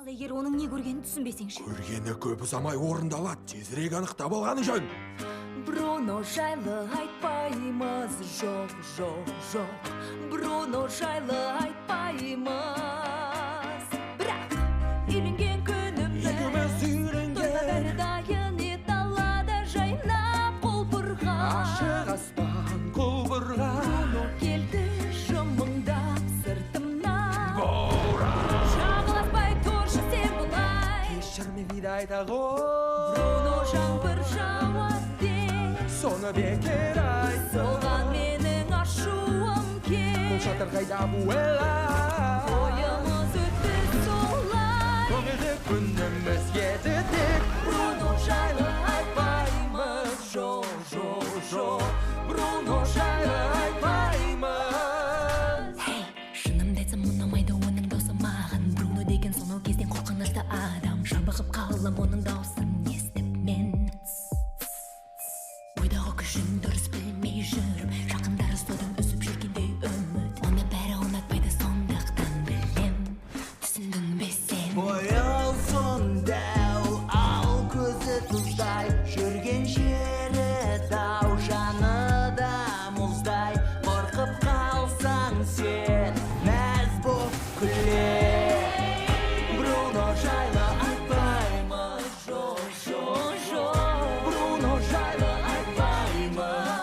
Ал егер оның не көргенін түсінбесеңші. Көргені көп ұзамай орындалады, тезірек анықтап алғаны жөн. Бруно жайлы айтпаймыз, жоқ, жоқ, жоқ. Бруно жайлы айтпаймыз. Бірақ үйленген күніміз, Екеуміз үйленген. тойға бәрі дайын, далада жайнап құлпырған. Ашық аспан құлпырған. Бруно келді жымыңдап сыртымнан. Боран. Жағыласпай тұршы сен бұлай. Кешірме бидай тағо. Бруно жаңбыр жауады. Соны бекер ай. Соған менің ашуым кел. Бұл шатыр қайда буэла. Ойымыз өтті солай. Көңілді күніміз еді тек. Бруно жайлы айтпаймыз, жоқ, жоқ, жоқ. Бруно жайлы айтпаймыз. Хей, шынымды айтсам ұнамайды оның даусы маған. Бруно деген сонау кезден қорқынышты адам. Жабығып қалам оның даусын естіп мен. Ойдағы күшін дұрыс білмей жүріп, жақындары содан үсіп жүргендей үміт. Оны бәрі ұнатпайды, сондықтан білем, түсіндің бе сен? Бояу сондау, ал көзі тұздай, жүрген жері тау, жаны да мұздай. Қорқып қалсаң сен, мәз боп күле. Бруно жайлы айтпаймыз, жоқ, жоқ, жоқ. Бруно жайлы айтпаймыз.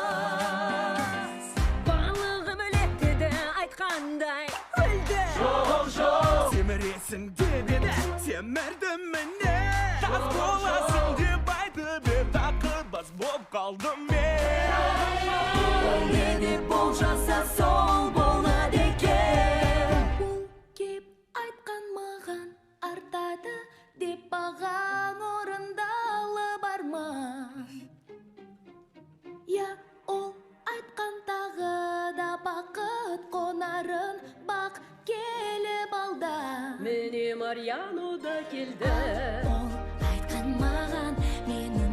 Барлығым өлет деді, айтқандай өлді. Жоқ, жоқ. Семіресің деп еді, семірді міне. Тас боласың деп айтып еді, тақырбас боп қалдым мен. Не деп болжаса сол болады екен. Ол кеп айтқан маған артады деп бағаң орындалы бар ма? Я, ол айтқан тағы да бақыт қонарын бақ келіп алда. Міне Марьяно да келді. Ол айтқан маған менің